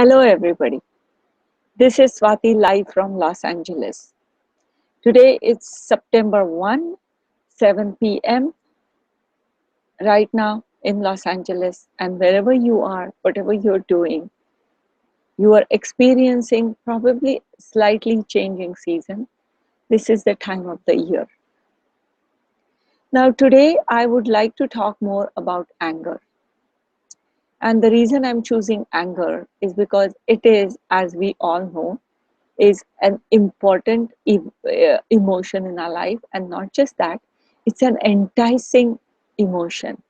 Hello, everybody. This is Swati live from Los Angeles. Today it's September 1, 7 p.m. right now in Los Angeles, and wherever you are, whatever you're doing, you are experiencing probably slightly changing season. This is the time of the year. Now, today I would like to talk more about anger. And the reason I'm choosing anger is because it is, as we all know, is an important emotion in our life. And not just that, it's an enticing emotion,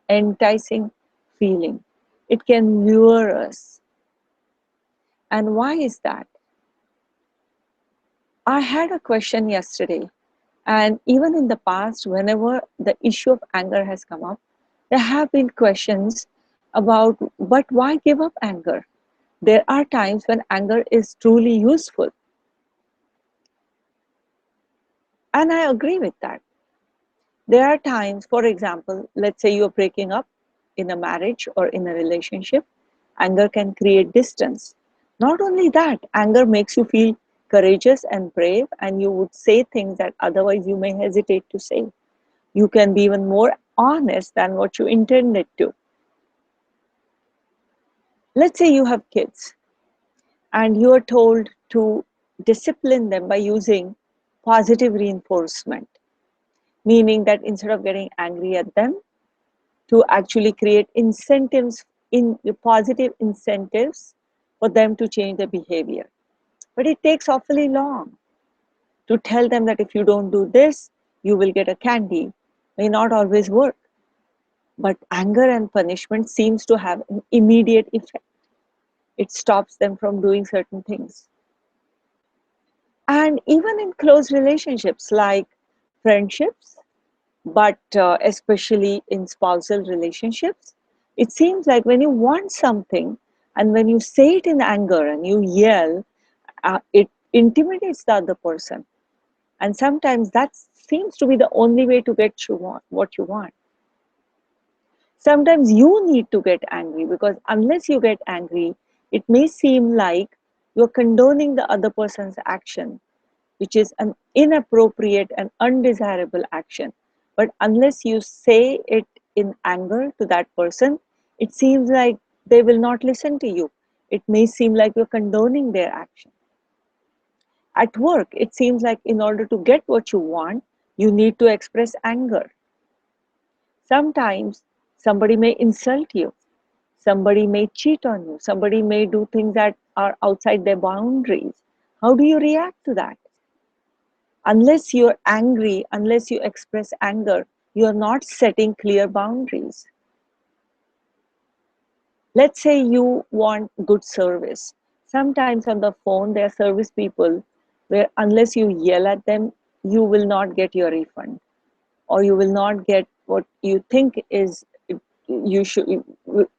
enticing feeling. It can lure us. And why is that? I had a question yesterday, and even in the past, whenever the issue of anger has come up, there have been questions about, but why give up anger? There are times when anger is truly useful. And I agree with that. There are times, for example, let's say you're breaking up in a marriage or in a relationship, anger can create distance. Not only that, anger makes you feel courageous and brave, and you would say things that otherwise you may hesitate to say. You can be even more honest than what you intended to. Let's say you have kids and you are told to discipline them by using positive reinforcement, meaning that instead of getting angry at them, to actually create incentives, in positive incentives for them to change their behavior. But it takes awfully long to tell them that if you don't do this, you will get a candy. May not always work. But anger and punishment seems to have an immediate effect. It stops them from doing certain things. And even in close relationships like friendships, but especially in spousal relationships, it seems like when you want something and when you say it in anger and you yell, it intimidates the other person. And sometimes that seems to be the only way to get what you want. Sometimes you need to get angry, because unless you get angry, it may seem like you're condoning the other person's action, which is an inappropriate and undesirable action. But unless you say it in anger to that person, it seems like they will not listen to you. It may seem like you're condoning their action. At work, it seems like in order to get what you want, you need to express anger. Sometimes somebody may insult you, somebody may cheat on you, somebody may do things that are outside their boundaries. How do you react to that? Unless you're angry, unless you express anger, you're not setting clear boundaries. Let's say you want good service. Sometimes on the phone, there are service people where unless you yell at them, you will not get your refund, or you will not get what you think is you should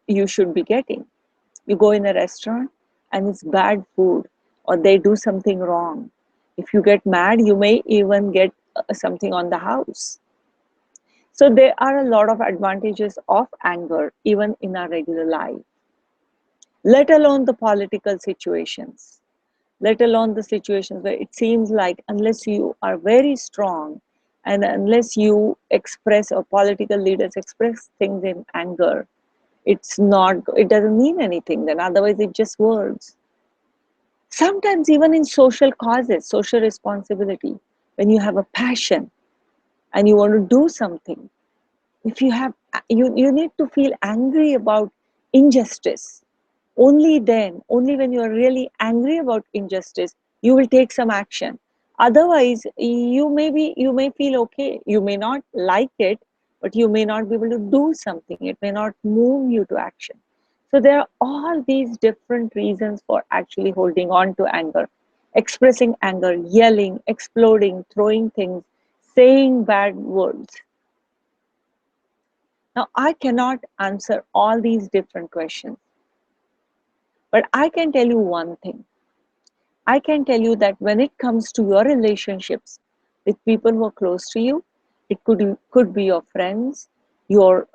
you should be getting. You go in a restaurant and it's bad food, or they do something wrong. If you get mad, you may even get something on the house. So there are a lot of advantages of anger even in our regular life, let alone the political situations, let alone the situations where it seems like unless you are very strong and unless you express, or political leaders express things in anger, it doesn't mean anything then, otherwise it's just words. Sometimes even in social causes, social responsibility, when you have a passion and you want to do something, if you have you need to feel angry about injustice. Only then, only when you are really angry about injustice, you will take some action. Otherwise, you may feel okay, you may not like it, but you may not be able to do something. It may not move you to action. So there are all these different reasons for actually holding on to anger, expressing anger, yelling, exploding, throwing things, saying bad words. Now, I cannot answer all these different questions, but I can tell you one thing. I can tell you that when it comes to your relationships with people who are close to you, it could be your friends, your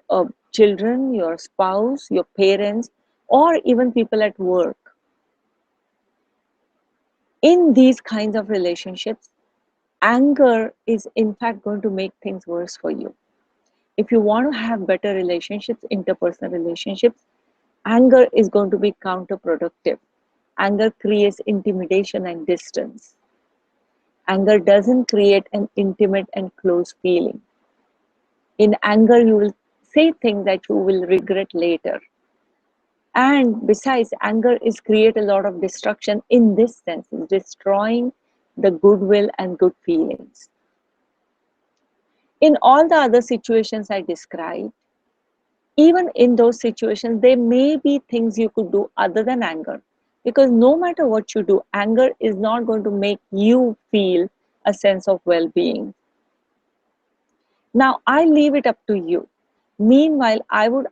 children, your spouse, your parents, or even people at work. In these kinds of relationships, anger is in fact going to make things worse for you. If you want to have better relationships, interpersonal relationships, anger is going to be counterproductive. Anger creates intimidation and distance. Anger doesn't create an intimate and close feeling. In anger, you will say things that you will regret later. And besides, anger is create a lot of destruction in this sense, it's destroying the goodwill and good feelings. In all the other situations I described, even in those situations, there may be things you could do other than anger. Because no matter what you do, anger is not going to make you feel a sense of well-being. Now, I leave it up to you. Meanwhile, I would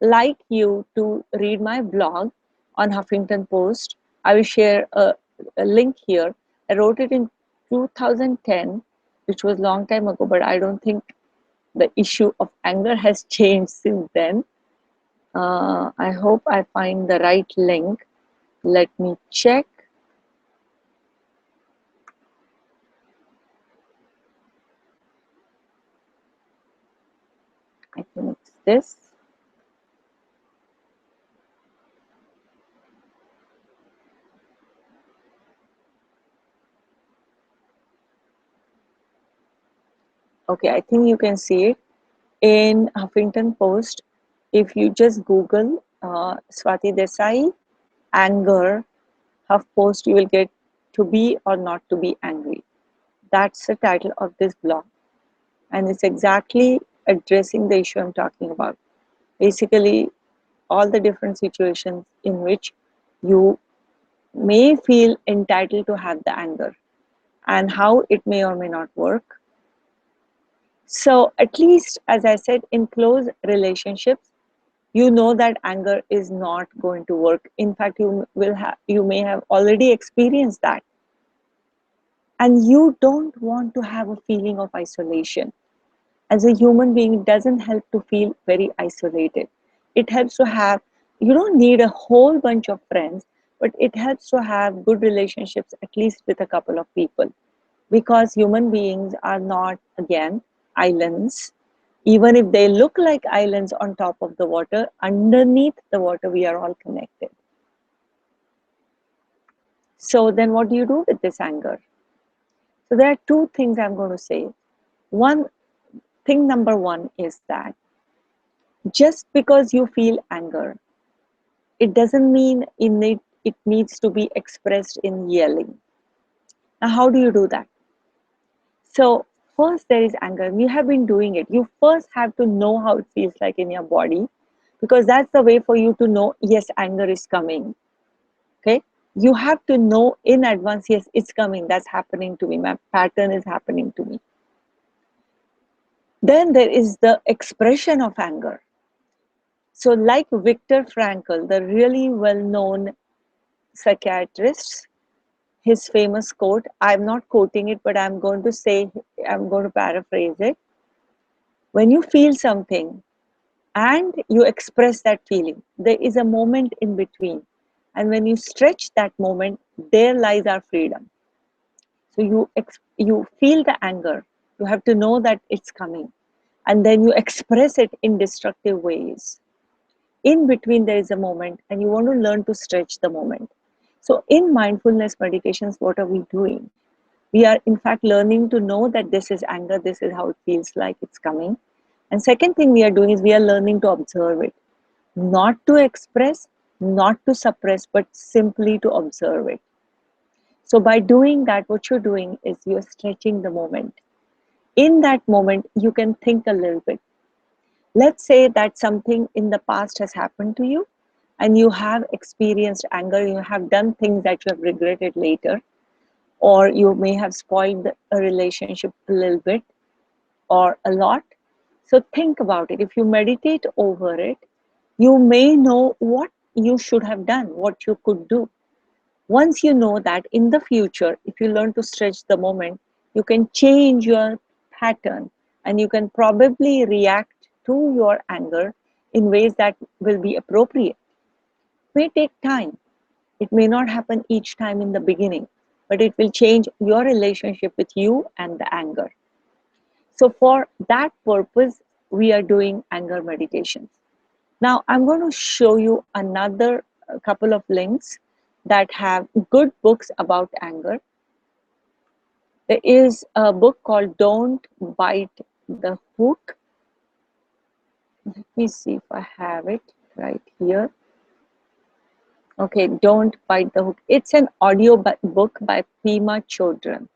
like you to read my blog on Huffington Post. I will share a link here. I wrote it in 2010, which was a long time ago, but I don't think the issue of anger has changed since then. I hope I find the right link. Let me check. I think it's this. Okay, I think you can see it in Huffington Post. If you just Google Swati Desai, anger, HuffPost, you will get to be or not to be angry. That's the title of this blog. And it's exactly addressing the issue I'm talking about. Basically, all the different situations in which you may feel entitled to have the anger and how it may or may not work. So at least, as I said, in close relationships, you know that anger is not going to work. In fact, you may have already experienced that. And you don't want to have a feeling of isolation. As a human being, it doesn't help to feel very isolated. It helps to have, you don't need a whole bunch of friends, but it helps to have good relationships, at least with a couple of people. Because human beings are not, again, islands. Even if they look like islands on top of the water, underneath the water, we are all connected. So then what do you do with this anger? So there are two things I'm going to say. Thing number one is that just because you feel anger, it doesn't mean it needs to be expressed in yelling. Now, how do you do that? So first there is anger. You have been doing it. You first have to know how it feels like in your body, because that's the way for you to know, yes, anger is coming. Okay? You have to know in advance, yes, it's coming. That's happening to me. My pattern is happening to me. Then there is the expression of anger. So like Viktor Frankl, the really well-known psychiatrist, his famous quote, I'm not quoting it, but I'm going to paraphrase it. When you feel something and you express that feeling, there is a moment in between. And when you stretch that moment, there lies our freedom. So you feel the anger. You have to know that it's coming. And then you express it in destructive ways. In between, there is a moment, and you want to learn to stretch the moment. So in mindfulness meditations, what are we doing? We are in fact learning to know that this is anger, this is how it feels like it's coming. And second thing we are doing is we are learning to observe it. Not to express, not to suppress, but simply to observe it. So by doing that, what you're doing is you're stretching the moment. In that moment, you can think a little bit. Let's say that something in the past has happened to you and you have experienced anger, you have done things that you have regretted later, or you may have spoiled a relationship a little bit or a lot. So think about it. If you meditate over it, you may know what you should have done, what you could do. Once you know that, in the future, if you learn to stretch the moment, you can change your pattern and you can probably react to your anger in ways that will be appropriate. It may take time. It may not happen each time in the beginning. but it will change your relationship with you and the anger. So for that purpose, we are doing anger meditations. Now I'm going to show you another couple of links that have good books about anger. There is a book called Don't Bite the Hook. Let me see if I have it right here. Okay, Don't Bite the Hook. It's an audio book by Prima Chodron.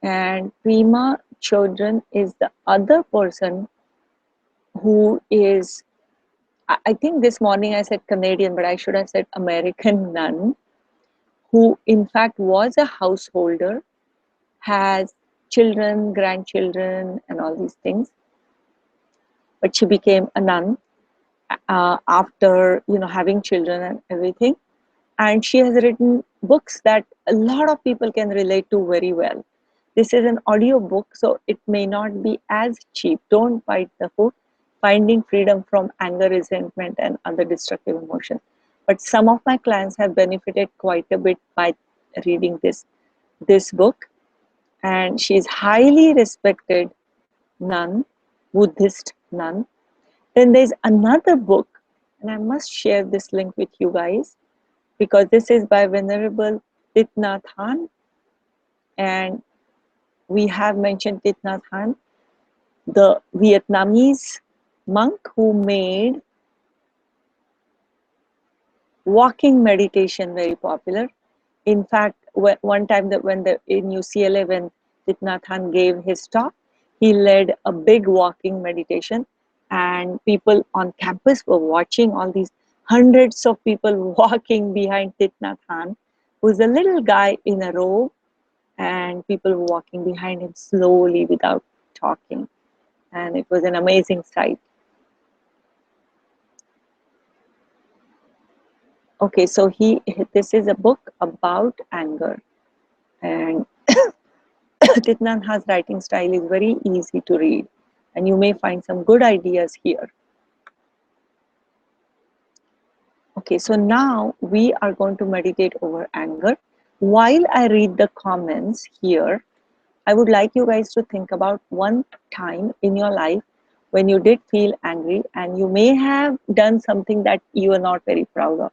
And Prima Chodron is the other person who is, I think this morning I said Canadian, but I should have said American nun, who in fact was a householder, has children, grandchildren, and all these things. But she became a nun after having children and everything. And she has written books that a lot of people can relate to very well. This is an audio book, so it may not be as cheap. Don't Bite the Hook, Finding Freedom from Anger, Resentment, and Other Destructive Emotions. But some of my clients have benefited quite a bit by reading this book. And she is highly respected nun, Buddhist nun. Then there's another book, and I must share this link with you guys, because this is by Venerable Thich Nhat Hanh, and we have mentioned Thich Nhat Hanh, the Vietnamese monk who made walking meditation very popular. In fact, one time in UCLA, when Thich Nhat Hanh gave his talk, he led a big walking meditation, and people on campus were watching, all these hundreds of people walking behind Thich Nhat Hanh, who's a little guy in a robe, and people were walking behind him slowly without talking. And it was an amazing sight. Okay, so this is a book about anger, and Thich Nhat Hanh's writing style is very easy to read, and you may find some good ideas here. Okay, so now we are going to meditate over anger. While I read the comments here, I would like you guys to think about one time in your life when you did feel angry, and you may have done something that you are not very proud of.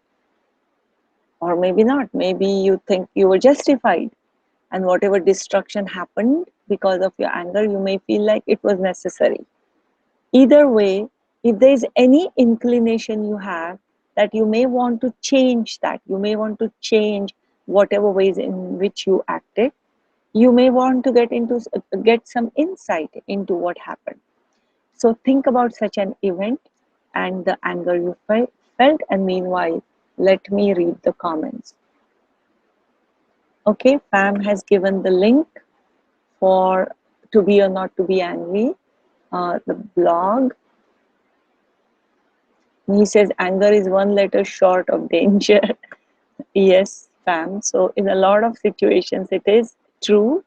Or maybe not. Maybe you think you were justified, and whatever destruction happened because of your anger, you may feel like it was necessary. Either way, if there is any inclination you have that you may want to change that, you may want to change whatever ways in which you acted, you may want to get some insight into what happened. So think about such an event and the anger you felt, and meanwhile, let me read the comments. Okay, Pam has given the link for To Be or Not to Be Angry, the blog. He says anger is one letter short of danger. Yes, Pam. So in a lot of situations, it is true.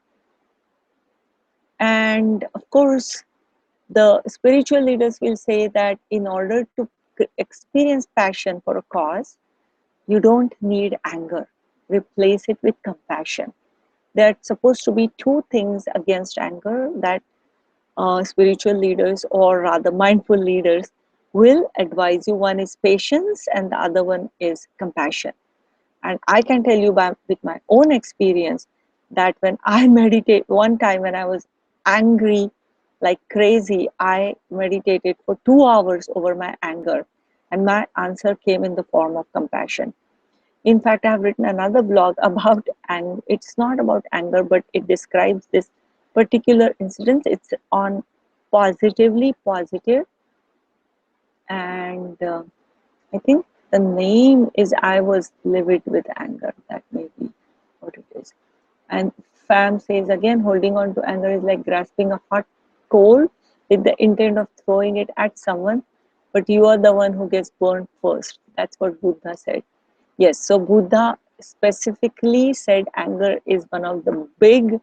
And of course, the spiritual leaders will say that in order to experience passion for a cause, you don't need anger. Replace it with compassion. There are supposed to be two things against anger that spiritual leaders, or rather mindful leaders, will advise you. One is patience, and the other one is compassion. And I can tell you with my own experience that when I meditate, one time when I was angry like crazy, I meditated for 2 hours over my anger, and my answer came in the form of compassion. In fact, I have written another blog about anger. It's not about anger, but it describes this particular incident. It's on Positively Positive, and I think the name is I Was Livid with Anger. That may be what it is. And Fam says again, holding on to anger is like grasping a hot coal with the intent of throwing it at someone, but you are the one who gets burned first. That's what Buddha said. Yes, so Buddha specifically said anger is one of the big,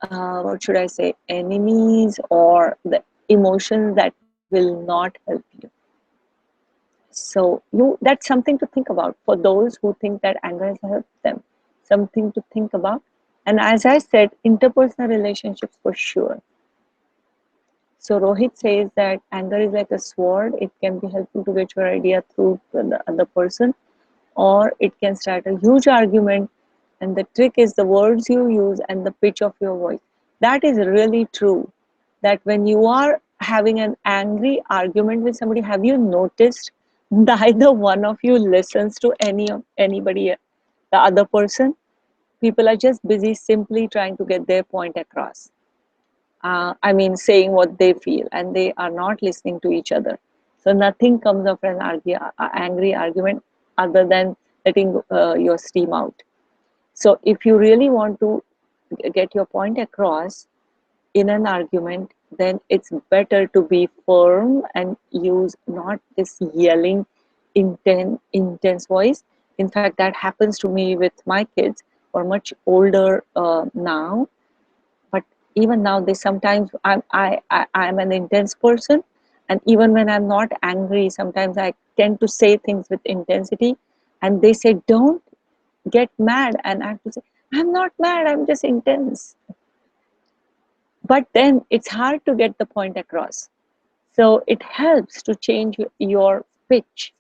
what should I say, enemies, or the emotions that will not help you. So that's something to think about for those who think that anger has helped them. something to think about. And as I said, interpersonal relationships for sure. So Rohit says that anger is like a sword. It can be helpful to get your idea through to the other person, or it can start a huge argument. And the trick is the words you use and the pitch of your voice. That is really true. That when you are having an angry argument with somebody, have you noticed neither one of you listens to anybody, the other person? People are just busy simply trying to get their point across. I mean, saying what they feel, and they are not listening to each other. So nothing comes of an angry argument other than letting your steam out. So if you really want to get your point across in an argument, then it's better to be firm and use not this yelling, intense voice. In fact, that happens to me with my kids who are much older now. But even now, they sometimes I'm an intense person, and even when I'm not angry, sometimes I tend to say things with intensity, and they say, "Don't get mad," and I have to say, "I'm not mad. I'm just intense." But then it's hard to get the point across. So it helps to change your pitch.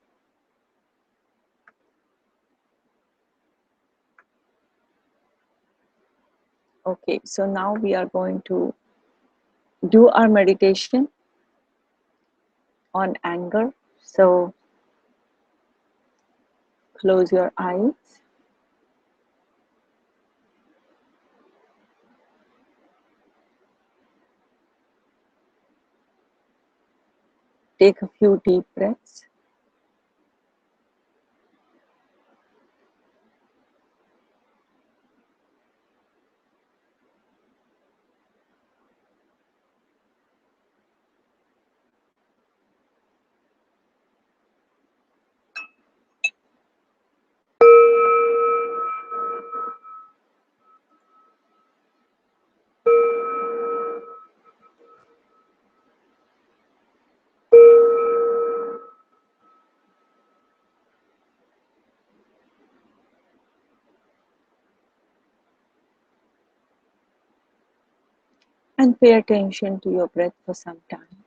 Okay, so now we are going to do our meditation on anger. So close your eyes. Take a few deep breaths. And pay attention to your breath for some time.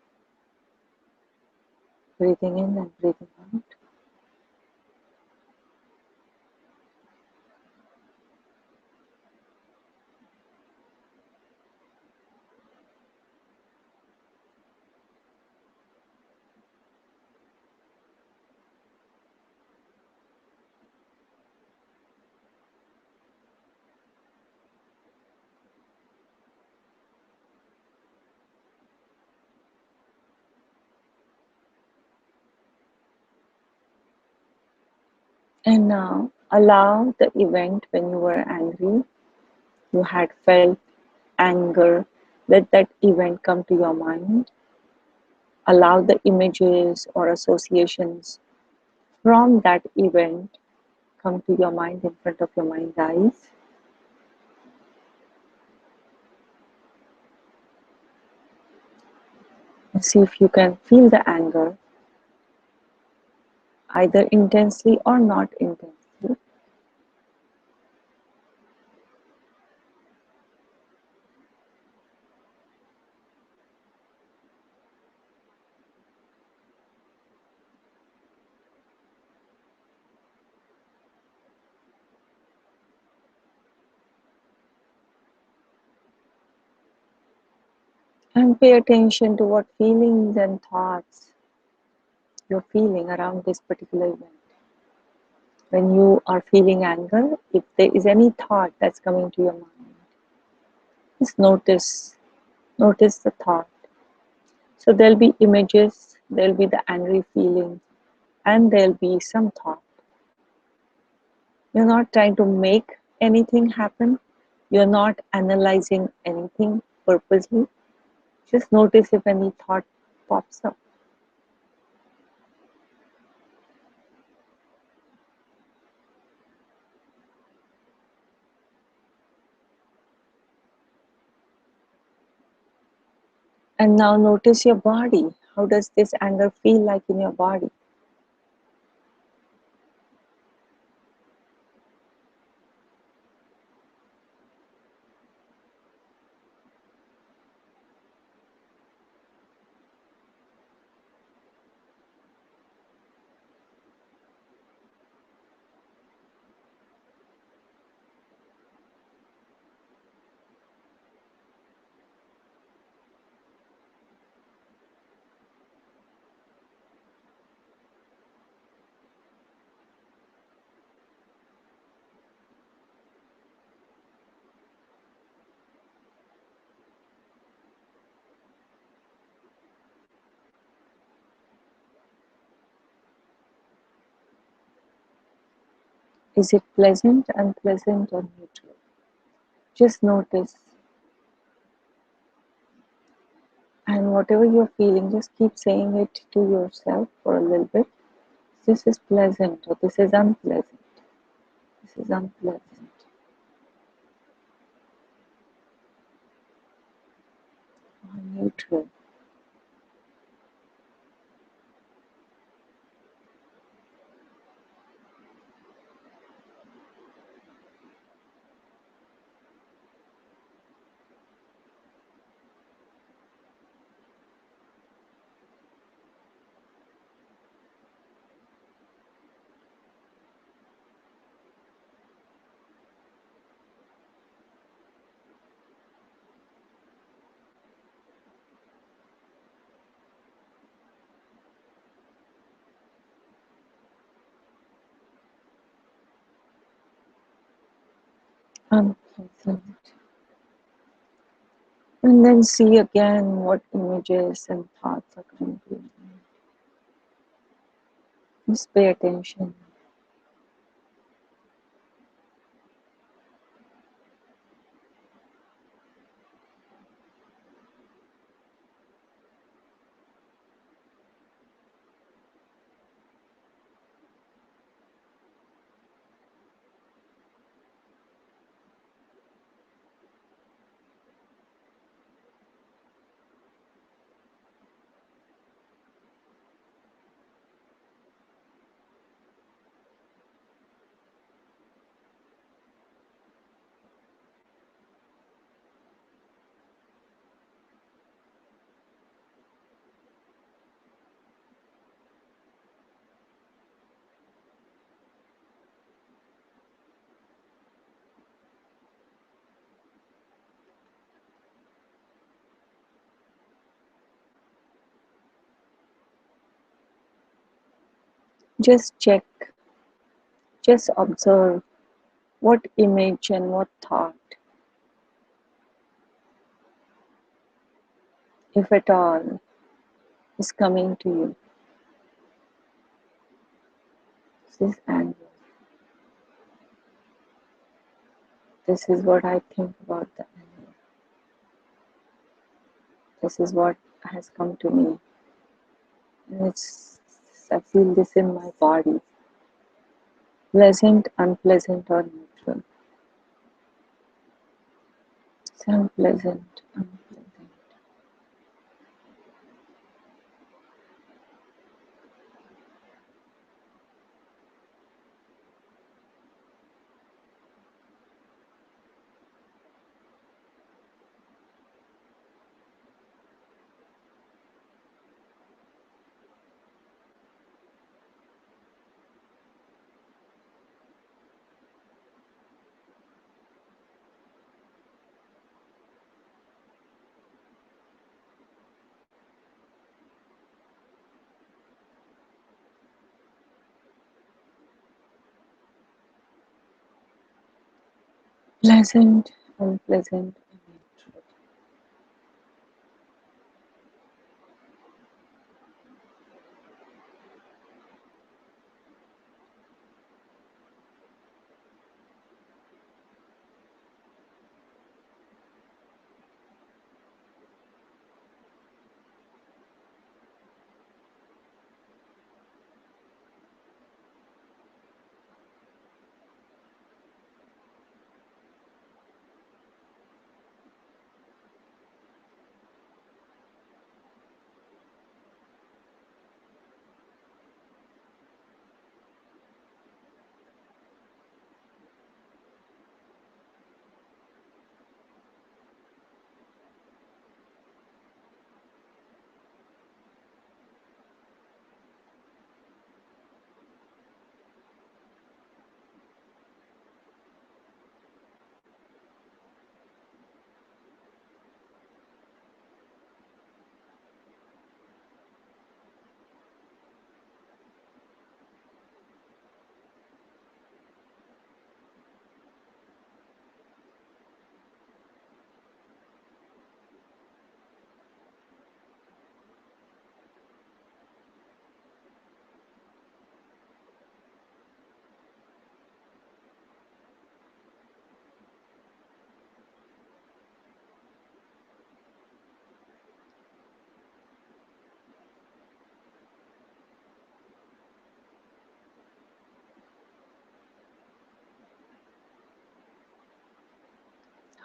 Breathing in and breathing out. And now allow the event when you were angry, you had felt anger, let that event come to your mind. Allow the images or associations from that event come to your mind in front of your mind's eyes. And see if you can feel the anger either intensely or not intensely. And pay attention to what feelings and thoughts you're feeling around this particular event. When you are feeling anger, if there is any thought that's coming to your mind, just notice the thought. So there'll be images, there'll be the angry feeling, and there'll be some thought. You're not trying to make anything happen. You're not analyzing anything purposely. Just notice if any thought pops up. And now notice your body. How does this anger feel like in your body? Is it pleasant, unpleasant, or neutral? Just notice. And whatever you're feeling, just keep saying it to yourself for a little bit. This is pleasant or this is unpleasant. This is unpleasant or neutral. Unpleasant. And then see again what images and thoughts are coming to you. Just pay attention. Just check, just observe what image and what thought, if at all, is coming to you. This is anger. This is what I think about the anger. This is what has come to me. And I feel this in my body. Pleasant, unpleasant, or neutral. It's unpleasant, unpleasant. Pleasant, unpleasant, and neutral.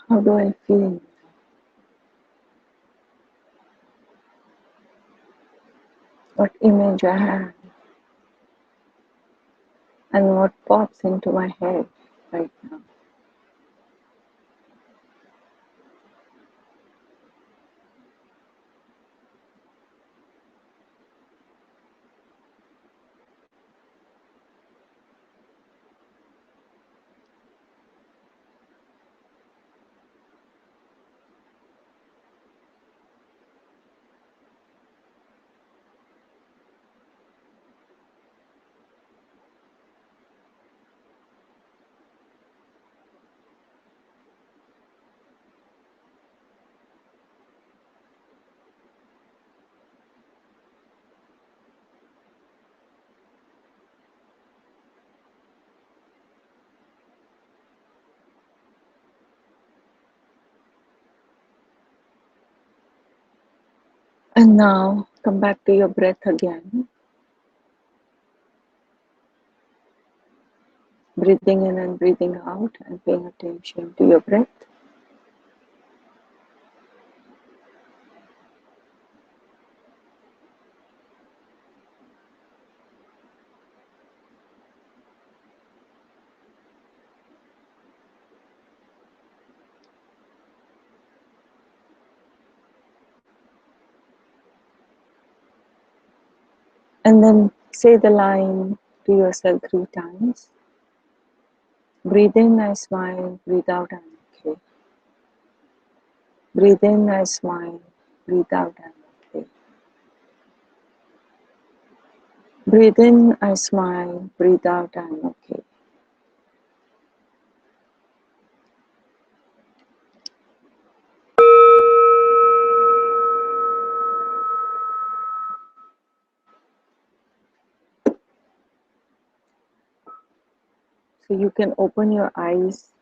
How do I feel? What image I have and what pops into my head right now. And now come back to your breath again. Breathing in and breathing out and paying attention to your breath. And then say the line to yourself 3 times. Breathe in, I smile. Breathe out, I'm okay. Breathe in, I smile. Breathe out, I'm okay. Breathe in, I smile. Breathe out, I'm okay. So you can open your eyes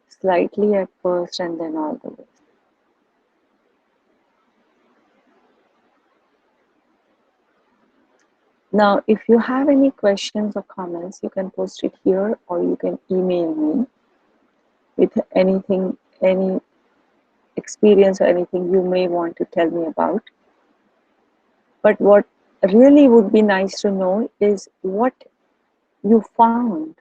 slightly at first and then all the way. Now, if you have any questions or comments, you can post it here or you can email me with anything, any experience or anything you may want to tell me about. But what really would be nice to know is what you found.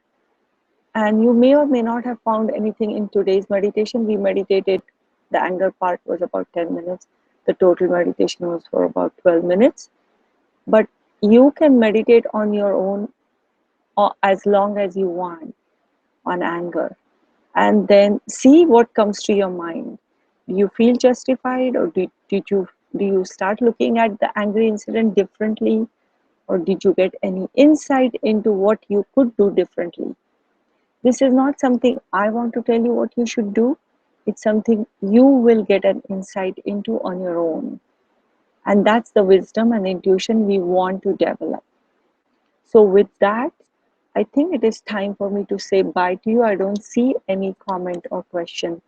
And you may or may not have found anything in today's meditation. We meditated, the anger part was about 10 minutes. The total meditation was for about 12 minutes. But you can meditate on your own as long as you want on anger. And then see what comes to your mind. Do you feel justified, or do you start looking at the angry incident differently, or did you get any insight into what you could do differently? This is not something I want to tell you what you should do. It's something you will get an insight into on your own. And that's the wisdom and intuition we want to develop. So with that, I think it is time for me to say bye to you. I don't see any comment or question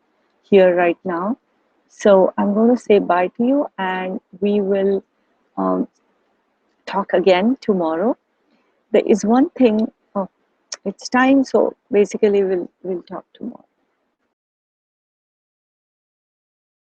here right now. So I'm going to say bye to you, and we will talk again tomorrow. There is one thing, oh, it's time, so basically we'll talk tomorrow.